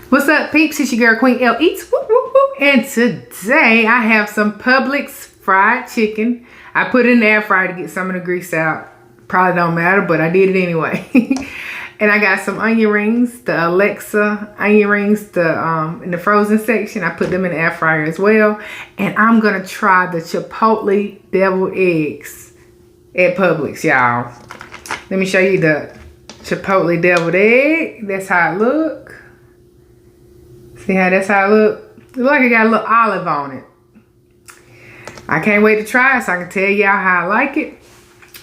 What's up, peeps? It's your girl Queen L Eats. Woo, woo, woo. And today I have some Publix fried chicken. I put it in the air fryer to get some of the grease out. Probably don't matter, but I did it anyway. And I got some onion rings, the Alexa onion rings, in the frozen section. I put them in the air fryer as well. And I'm gonna try the Chipotle deviled eggs at Publix, y'all. Let me show you the Chipotle deviled egg. That's how it look. See how that's how it look? It look like it got a little olive on it. I can't wait to try it so I can tell y'all how I like it.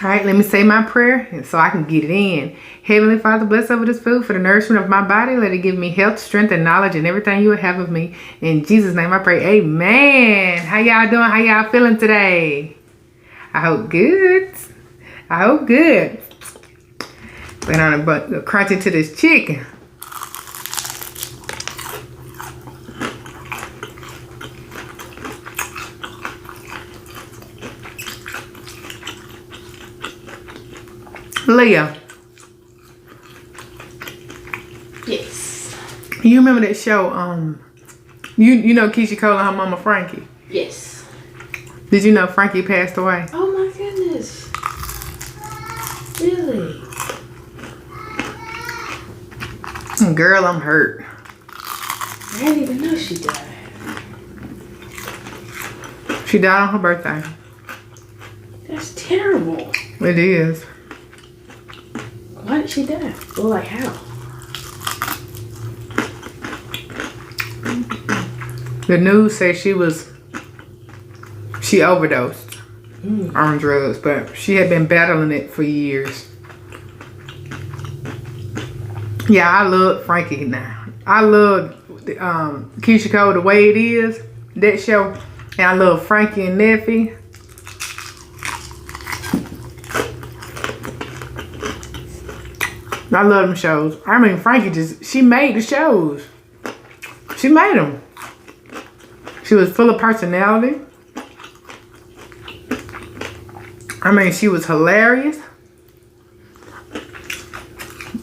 All right, let me say my prayer so I can get it in. Heavenly Father, bless over this food for the nourishment of my body. Let it give me health, strength, and knowledge and everything you would have of me. In Jesus' name I pray, amen. How y'all doing? How y'all feeling today? I hope good. I hope good. But on a crunch into this chicken. Lyia. Yes. You remember that show, you know Keisha Cole and her mama Frankie? Yes. Did you know Frankie passed away? Oh my goodness. Really? Girl, I'm hurt. I didn't even know she died. She died on her birthday. That's terrible. It is. Why did she die? Well, like how? The news says she overdosed on drugs, but she had been battling it for years. Yeah, I love Frankie now. I love Keisha Cole the way it is, that show. And I love Frankie and Neffy. I love them shows. I mean, Frankie she made the shows. She made them. She was full of personality. I mean, she was hilarious.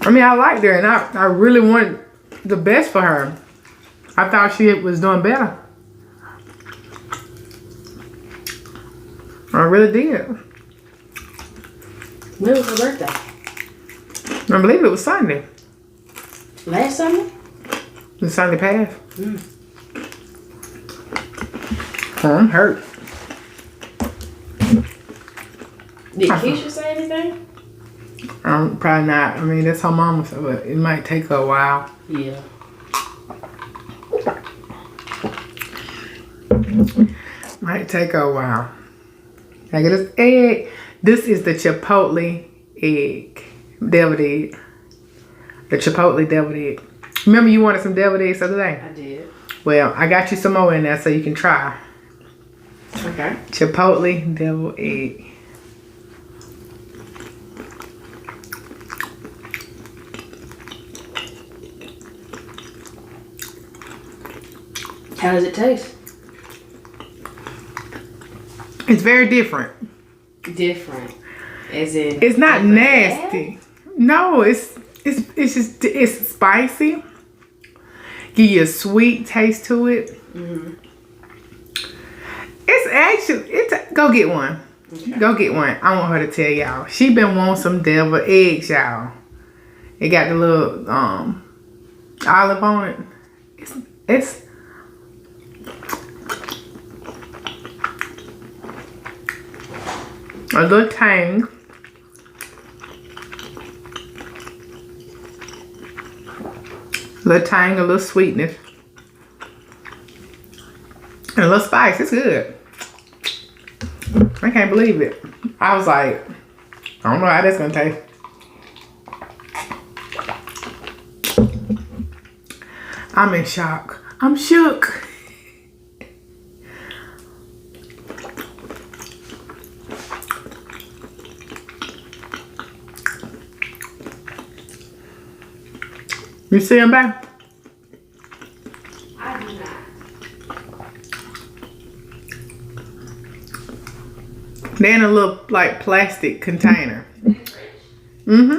I mean, I liked her and I really wanted the best for her. I thought she was doing better. I really did. When was her birthday? I believe it was Sunday. Last summer? The Sunday passed. Oh, I'm hurt. Did Keisha say anything? Probably not. I mean, that's her mama, so it might take her a while. Yeah. Might take her a while. I get this egg. This is the Chipotle egg. Deviled egg. The Chipotle deviled egg. Remember you wanted some deviled eggs the other day? I did. Well, I got you some more in there so you can try. Okay. Chipotle deviled egg. How does it taste? It's very different. Different. As in, it's not nasty. Bad? No, it's spicy. Give you a sweet taste to it. It's actually go get one. Okay. Go get one. I want her to tell y'all. She been wanting some deviled eggs, y'all. It got the little olive on it. It's a little tang. A little tang, a little sweetness. And a little spice. It's good. I can't believe it. I was like, I don't know how that's gonna taste. I'm in shock. I'm shook. You see him back? I do not. They're in a little like plastic container. Okay.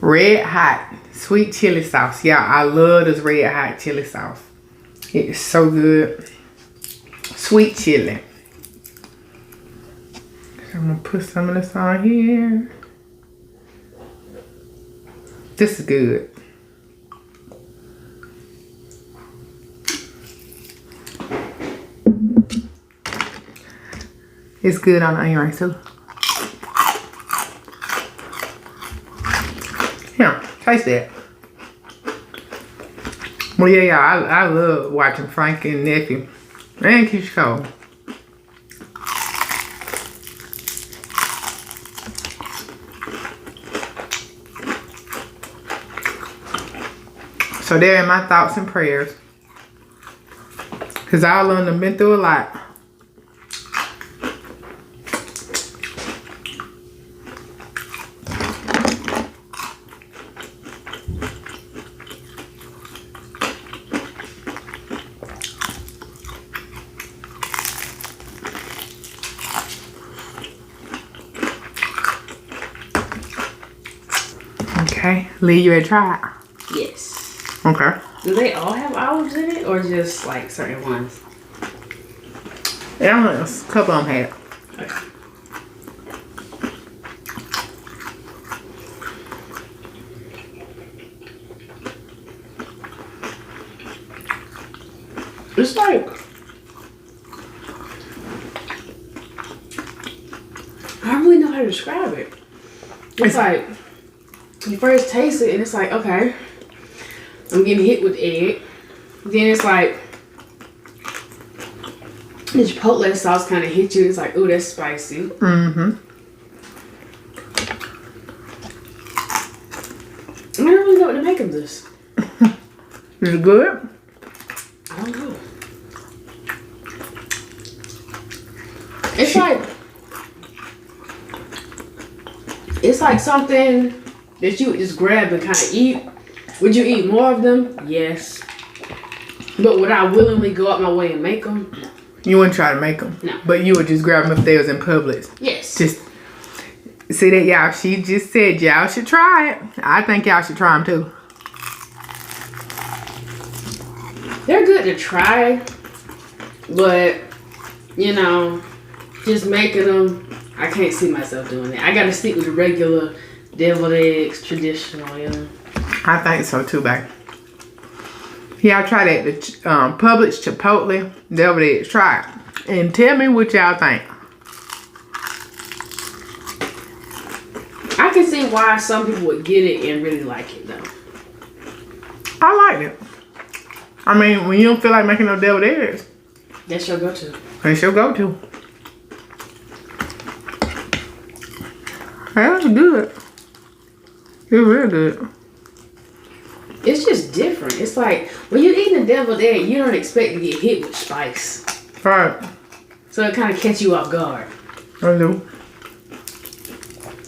Red hot. sweet chili sauce. Yeah, I love this red hot chili sauce. It is so good. Sweet chili. So I'm gonna put some of this on here. This is good. It's good on the onion rings too. Yeah, taste that. Well, yeah, I love watching Frankie and Nephew and Keisha Cole. So they're in my thoughts and prayers. Because all of them been through a lot. Okay, Lee, you ready to try it? Yes. Okay. Do they all have olives in it, or just like certain ones? Yeah, a couple of them had. Okay. It's like, I don't really know how to describe it. It's like, you first taste it and it's like, okay, I'm getting hit with egg. Then it's like, the Chipotle sauce kind of hit you. It's like, ooh, that's spicy. Mm-hmm. I don't really know what to make of this. Is it good? I don't know. It's like, something that you would just grab and kind of eat. Would you eat more of them? Yes. But would I willingly go out my way and make them? You wouldn't try to make them. No. But you would just grab them if they was in Publix. Yes. Just see that, y'all. She just said y'all should try it. I think y'all should try them too. They're good to try, but you know, just making them, I can't see myself doing that. I gotta stick with the regular deviled eggs, traditional, you know. I think so too, babe. Y'all try that. The Publix Chipotle deviled eggs. Try it. And tell me what y'all think. I can see why some people would get it and really like it though. I like it. I mean, when you don't feel like making no deviled eggs, That's your go-to. it's your go-to. That's good. It's real good. It's just different. It's like when you're eating a deviled egg, you don't expect to get hit with spice. Right. So it kind of catch you off guard. I do.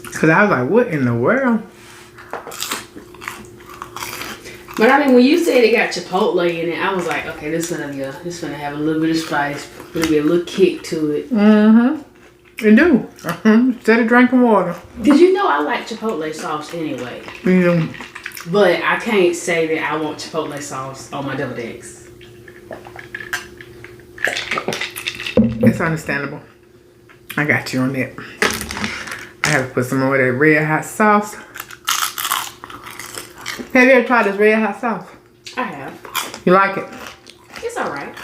Because I was like, what in the world? But I mean, when you said it got Chipotle in it, I was like, okay, this gonna have a little bit of spice. There'll be a little kick to it. Mm-hmm. It do. Instead of drinking water. Cause you know I like Chipotle sauce anyway. Yeah. But I can't say that I want Chipotle sauce on my deviled eggs. It's understandable. I got you on that. I have to put some more of that red hot sauce. Have you ever tried this red hot sauce? I have. You like it? It's alright.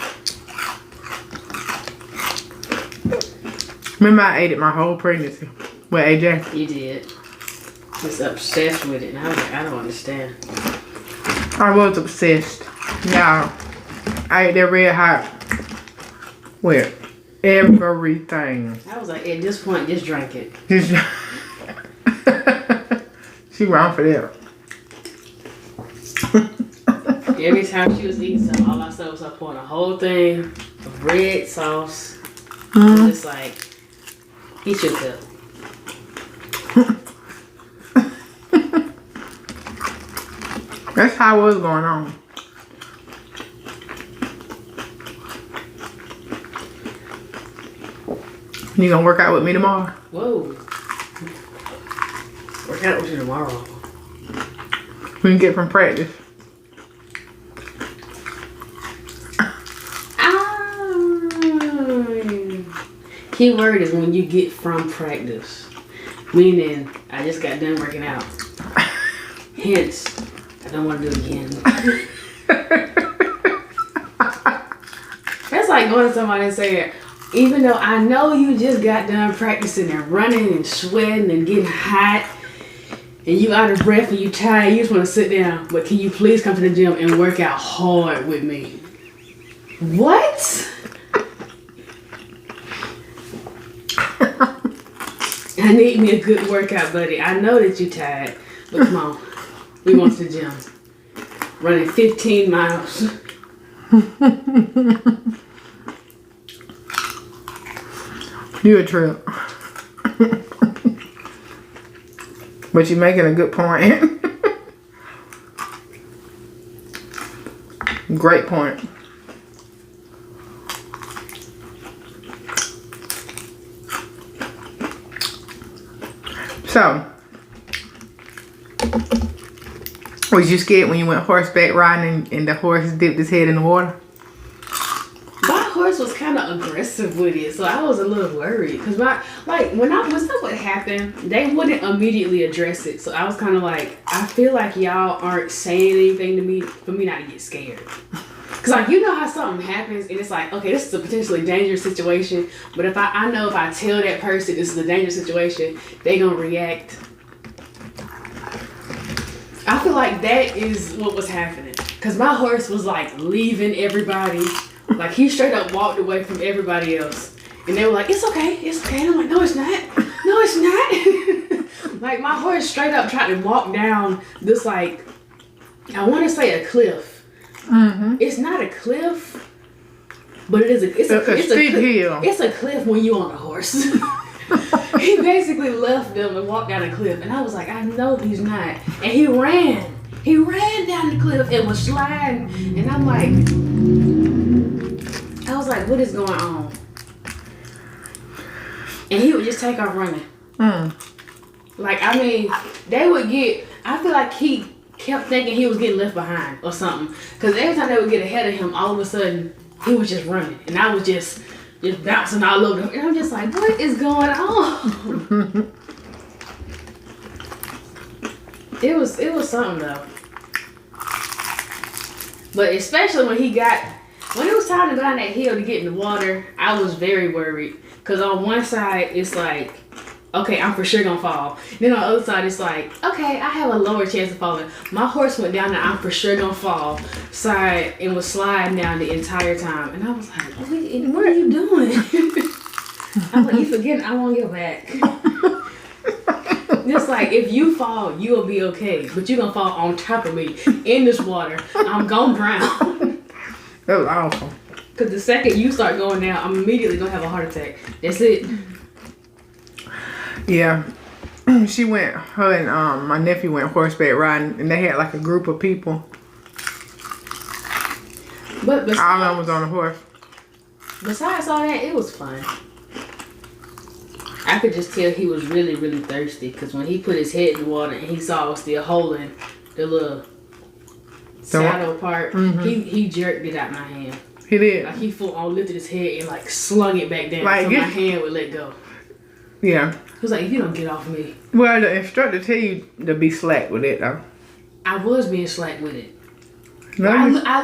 Remember I ate it my whole pregnancy with AJ? You did. Just obsessed with it. And I was like, I don't understand. I was obsessed. Y'all, I ate that red hot with everything. I was like, at this point, just drink it. She wrong for that. Every time she was eating something, all I saw was her pouring a whole thing of red sauce. Mm-hmm. Just like, eat your cup. That's how it was going on. You gonna work out with me tomorrow? Whoa. Work out with you tomorrow. We can get from practice. Key word is when you get from practice. Meaning, I just got done working out. Hence, I don't want to do it again. That's like going to somebody and saying, even though I know you just got done practicing and running and sweating and getting hot, and you out of breath and you tired, you just want to sit down, but can you please come to the gym and work out hard with me? What? I need me a good workout, buddy. I know that you're tired, but come on. We going to the gym. Running 15 miles. You a trip. But you're making a good point. Great point. So, was you scared when you went horseback riding and the horse dipped his head in the water? My horse was kind of aggressive with it, so I was a little worried. Because when that would happen, they wouldn't immediately address it. So I was kind of like, I feel like y'all aren't saying anything to me for me not to get scared. Because, like, you know how something happens and it's like, okay, this is a potentially dangerous situation. But if I know if I tell that person this is a dangerous situation, they going to react. I feel like that is what was happening. Because my horse was, like, leaving everybody. Like, he straight up walked away from everybody else. And they were like, it's okay, it's okay. And I'm like, no, it's not. No, it's not. Like, my horse straight up tried to walk down this, like, I want to say a cliff. Mm-hmm. It's not a cliff, but it's a steep hill. It's a cliff when you on a horse. He basically left them and walked down a cliff, and I was like, I know he's not. And he ran down the cliff and was sliding, and I was like, what is going on? And he would just take off running. Like, I mean, they would get. I feel like he kept thinking he was getting left behind or something. Because every time they would get ahead of him, all of a sudden, he was just running. And I was just bouncing all over him. And I'm just like, what is going on? It was something, though. But especially when it was time to go down that hill to get in the water, I was very worried. Because on one side, it's like, okay, I'm for sure gonna fall. Then on the other side, it's like, okay, I have a lower chance of falling. My horse went down the I'm for sure gonna fall side and was sliding down the entire time. And I was like, what are you doing? I'm like, you forgetting I want your back. It's like, if you fall, you'll be okay. But you're gonna fall on top of me in this water. I'm gonna drown. That was awesome. Because the second you start going down, I'm immediately gonna have a heart attack. That's it. Yeah, she went. Her and my nephew went horseback riding, and they had like a group of people. But all of them was on a horse. Besides all that, it was fun. I could just tell he was really, really thirsty because when he put his head in the water and he saw I was still holding the little saddle part, he jerked it out my hand. He did. Like he full on lifted his head and like slung it back down so my hand would let go. Yeah. He was like, if you don't get off me. Well, the instructor tell you to be slack with it, though. I was being slack with it. No, I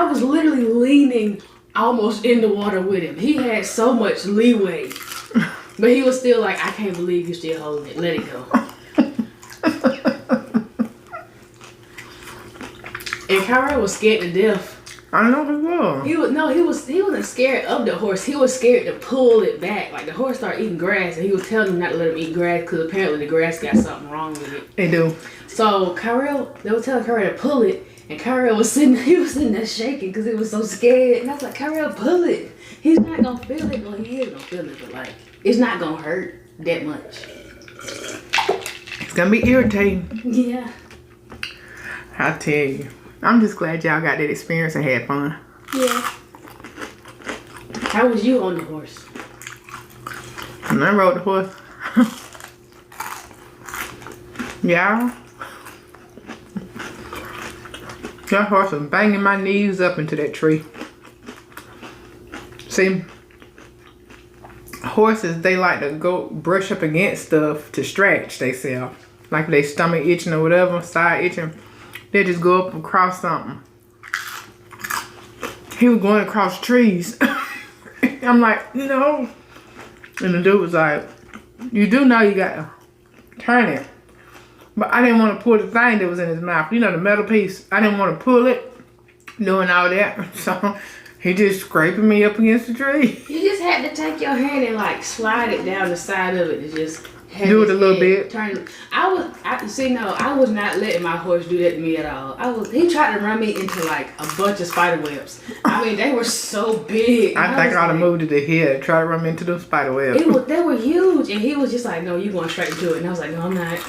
was literally leaning almost in the water with him. He had so much leeway. But he was still like, I can't believe you're still holding it. Let it go. And Kyra was scared to death. I know he was. He wasn't scared of the horse. He was scared to pull it back. Like the horse started eating grass, and he was telling him not to let him eat grass because apparently the grass got something wrong with it. They do. So they were telling Kyra to pull it, and Kyra was sitting there shaking because he was so scared. And I was like, Kyra, pull it. He's not gonna feel it. Well, he is gonna feel it, but like it's not gonna hurt that much. It's gonna be irritating. Yeah. I tell you. I'm just glad y'all got that experience and had fun. Yeah. How was you on the horse? And I rode the horse. That horse was banging my knees up into that tree. See, horses, they like to go brush up against stuff to stretch themselves. Like if they stomach itching or whatever, side itching, they just go up across something. He was going across trees. I'm like, no. And the dude was like, you do know you gotta turn it. But I didn't want to pull the thing that was in his mouth. You know, the metal piece. I didn't want to pull it, doing all that. So he just scraping me up against the tree. You just had to take your hand and like slide it down the side of it and just do it a little bit. Turn. I was not letting my horse do that to me at all. He tried to run me into like a bunch of spider webs. I mean, they were so big. I think I ought to move to the head, try to run me into those spider webs. They were huge, and he was just like, "No, you're going straight into it." And I was like, "No, I'm not."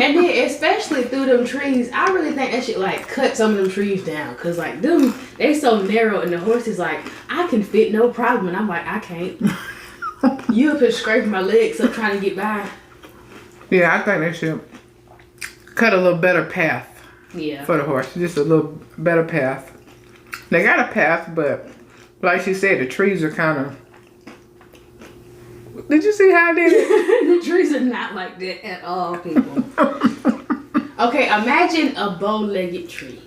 And then, especially through them trees, I really think that should like cut some of them trees down, cause like them, they so narrow, and the horse is like, "I can fit no problem," and I'm like, "I can't." You up here scraping my legs up trying to get by. Yeah, I think they should cut a little better path. Yeah. For the horse, just a little better path. They got a path, but like she said, the trees are kind of. Did you see how I did it? The trees are not like that at all, people. Okay, imagine a bow-legged tree.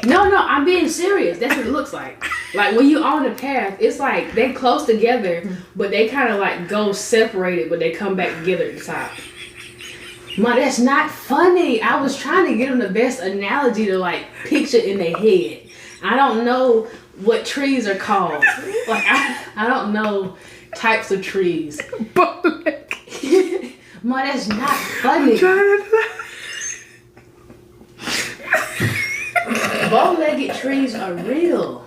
No, I'm being serious. That's what it looks like. Like when you on the path, it's like they close together, but they kind of like go separated, but they come back together at the top. Man, that's not funny. I was trying to get them the best analogy to like picture in their head. I don't know what trees are called. Like I don't know types of trees. Man, that's not funny. Bow-legged trees are real.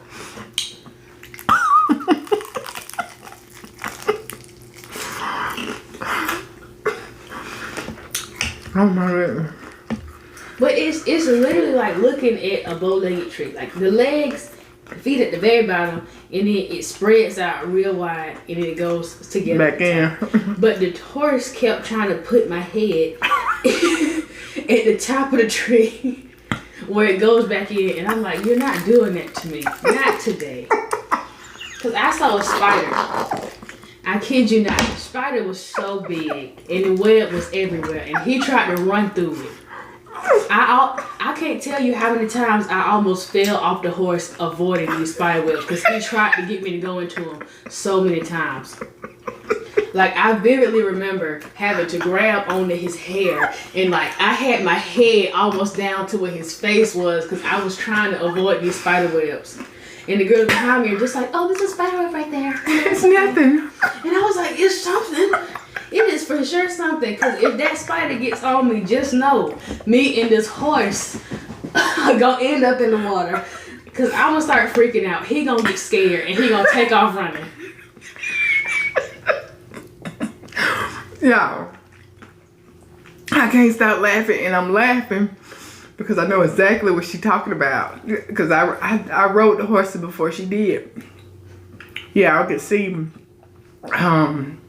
Oh my goodness. But it's literally like looking at a bow-legged tree. Like the legs, the feet at the very bottom, and then it spreads out real wide, and then it goes together. Back in. But the horse kept trying to put my head at the top of the tree where it goes back in, and I'm like, you're not doing that to me. Not today. Because I saw a spider. I kid you not. The spider was so big, and the web was everywhere, and he tried to run through it. I can't tell you how many times I almost fell off the horse avoiding these spider webs because he tried to get me to go into them so many times. Like, I vividly remember having to grab onto his hair, and like I had my head almost down to where his face was because I was trying to avoid these spider webs. And the girls behind me are just like, "Oh, there's a spider web right there." It's nothing. And I was like, "It's something. It is for sure something. Because if that spider gets on me, just know me and this horse are gonna end up in the water. Because I'm gonna start freaking out. He gonna get scared and he gonna take off running." Y'all, I can't stop laughing, and I'm laughing because I know exactly what she's talking about. Because I rode the horse before she did. Yeah, I could see on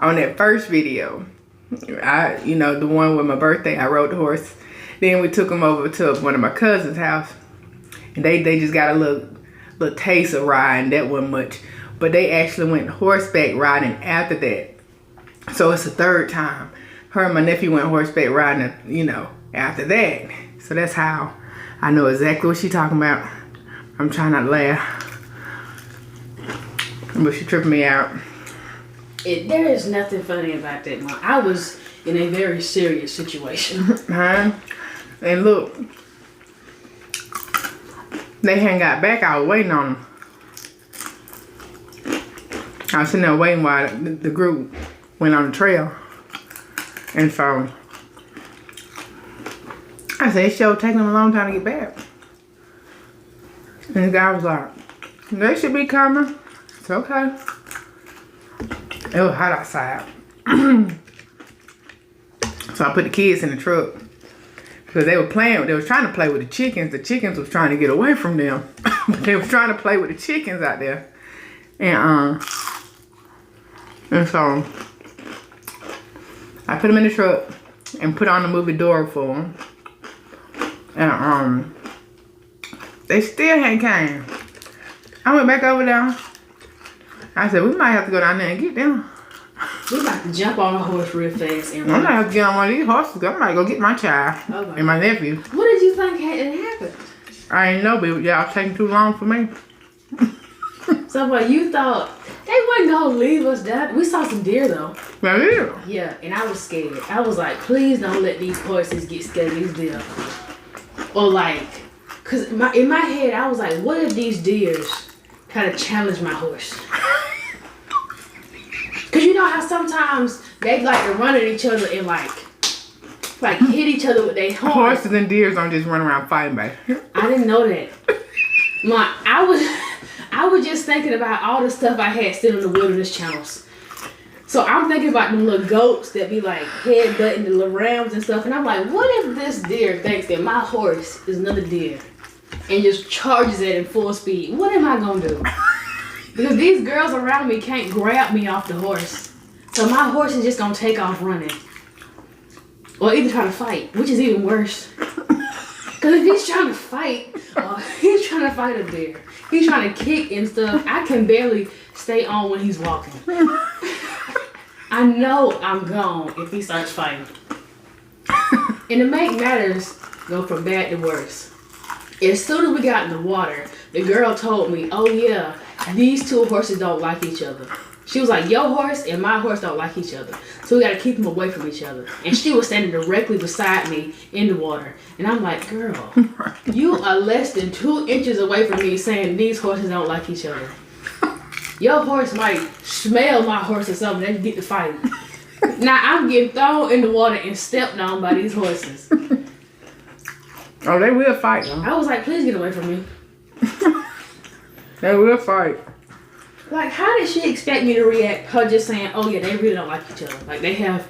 that first video, the one with my birthday, I rode the horse. Then we took him over to one of my cousin's house, and they just got a little taste of riding. That wasn't much, but they actually went horseback riding after that. So it's the third time. Her and my nephew went horseback riding, after that. So that's how I know exactly what she's talking about. I'm trying not to laugh, but she tripped me out. There is nothing funny about that, Mom. I was in a very serious situation. Huh? And look, they hadn't got back. I was waiting on them. I was sitting there waiting while the group went on the trail. And so I said, "It's sure taking them a long time to get back." And the guy was like, "They should be coming." It's okay. It was hot outside. So I put the kids in the truck. Because they were trying to play with the chickens. The chickens was trying to get away from them. But they were trying to play with the chickens out there. And so I put them in the truck. and put on the movie Dora for them. And they still hadn't came. I went back over there. I said, we might have to go down there and get them. We about to jump on a horse real fast and I might have to get on one of these horses. I might go get my child and my nephew. What did you think had happened? I didn't know, but y'all taking too long for me. So what you thought they wasn't gonna leave us down? We saw some deer though. Well, yeah. Yeah, and I was scared. I was like, please don't let these horses get scared of these deer. Or like, cause in my head I was like, what if these deers kind of challenge my horse? Cause you know how sometimes they like to run at each other and like hit each other with their horns. Horses and deers don't just run around fighting, baby. I didn't know that. I was just thinking about all the stuff I had still in the wilderness channels. So I'm thinking about them little goats that be like headbutting the little rams and stuff. And I'm like, what if this deer thinks that my horse is another deer and just charges it in full speed? What am I gonna do? Because these girls around me can't grab me off the horse. So my horse is just gonna take off running. Or either try to fight, which is even worse. Because if he's trying to fight, he's trying to fight a deer. He's trying to kick and stuff. I can barely stay on when he's walking. I know I'm gone if he starts fighting. And to make matters go from bad to worse, as soon as we got in the water, the girl told me, oh yeah, these two horses don't like each other. She was like, your horse and my horse don't like each other. So we got to keep them away from each other. And she was standing directly beside me in the water. And I'm like, girl, you are less than 2 inches away from me saying these horses don't like each other. Your horse might smell my horse or something. They get to fighting. Now I'm getting thrown in the water and stepped on by these horses. Oh, they will fight, though. I was like, please get away from me. They will fight. Like, how did she expect me to react? Her just saying, oh yeah, they really don't like each other. Like, they have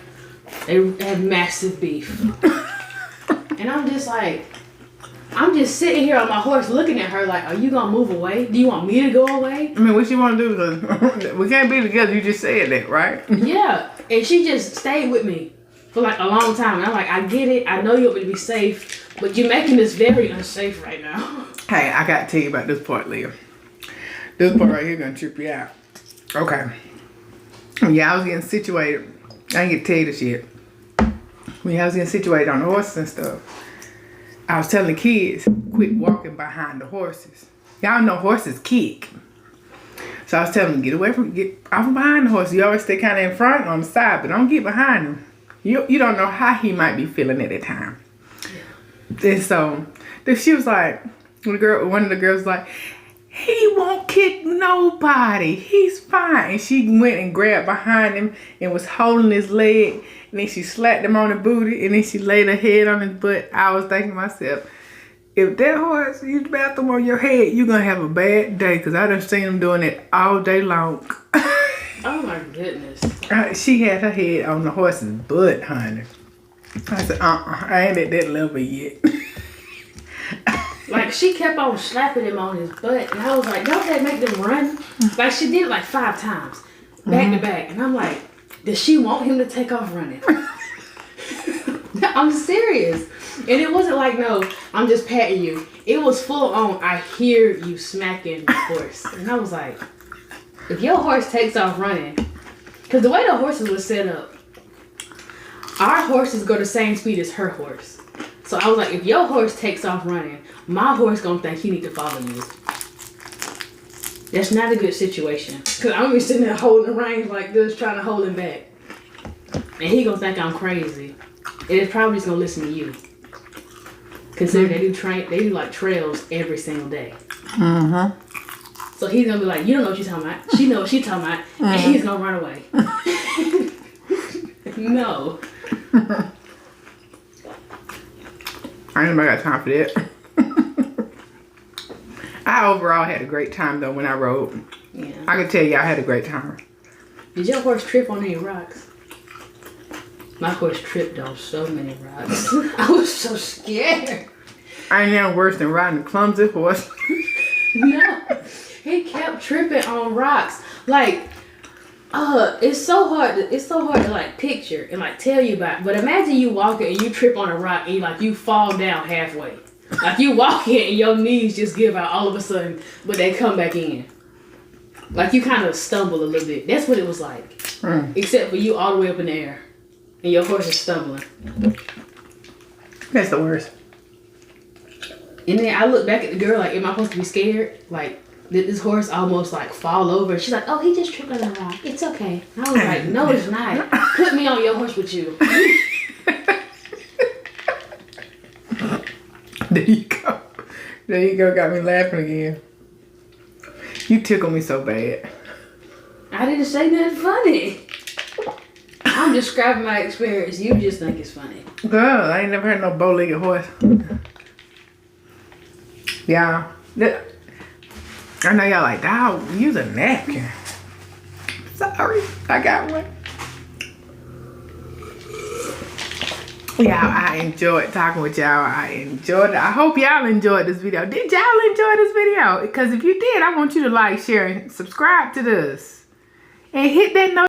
massive beef. And I'm just like, I'm just sitting here on my horse looking at her like, are you gonna move away? Do you want me to go away? I mean, what you want to do? Cause we can't be together. You just said that, right? Yeah. And she just stayed with me for like a long time. And I'm like, I get it. I know you want me to be safe, but you're making this very unsafe right now. Hey, I got to tell you about this part, Lyia. This part right here gonna trip you out. Okay. Yeah, I was getting situated. I ain't get to tell you this yet. When I was getting situated on the horses and stuff, I was telling the kids, quit walking behind the horses. Y'all know horses kick. So I was telling them, get off from behind the horse. You always stay kind of in front on the side, but don't get behind them. You don't know how he might be feeling at that time. And so she was like, one of the girls was like, he won't kick nobody. He's fine. And she went and grabbed behind him and was holding his leg. And then she slapped him on the booty. And then she laid her head on his butt. I was thinking to myself, if that horse use the bathroom on your head, you're going to have a bad day. Because I done seen him doing it all day long. Oh my goodness. She had her head on the horse's butt, honey. I said, I ain't at that level yet. Like, she kept on slapping him on his butt. And I was like, don't that make them run? Like, she did it like 5 times. Back to back. And I'm like, does she want him to take off running? I'm serious. And it wasn't like, no, I'm just patting you. It was full on, I hear you smacking the horse. And I was like, if your horse takes off running, because the way the horses were set up, our horses go the same speed as her horse. So I was like, if your horse takes off running, my horse gonna think he need to follow you. That's not a good situation. Cause I'm gonna be sitting there holding the reins like this, trying to hold him back. And he gonna think I'm crazy. And it's probably just gonna listen to you. Considering they do like trails every single day. Mm-hmm. So he's gonna be like, you don't know what you're talking about. She knows what she's talking about. Mm-hmm. And he's gonna run away. No. I ain't got time for that. I overall had a great time though when I rode. Yeah. I can tell you I had a great time. Did your horse trip on any rocks? My horse tripped on so many rocks. I was so scared. I ain't nothing worse than riding a clumsy horse. No. He kept tripping on rocks. Like, It's so hard to like picture and like tell you about. But imagine you walking and you trip on a rock and like you fall down halfway. Like you walk in and your knees just give out all of a sudden, but they come back in. Like you kind of stumble a little bit. That's what it was like. Except for you all the way up in the air. And your horse is stumbling. That's the worst. And then I look back at the girl like, am I supposed to be scared? Like, did this horse almost like fall over? She's like, oh, he just tripped on a rock. It's okay. And I was like, no, it's not. Put me on your horse with you. There you go. There you go. Got me laughing again. You tickle me so bad. I didn't say nothing funny. I'm describing my experience. You just think it's funny. Girl, I ain't never had no bow-legged horse. Yeah. I know y'all like, dog, use a napkin. Sorry, I got one. Yeah, I enjoyed talking with y'all. I enjoyed it. I hope y'all enjoyed this video. Did y'all enjoy this video? Because if you did, I want you to like, share, and subscribe to this. And hit that notification.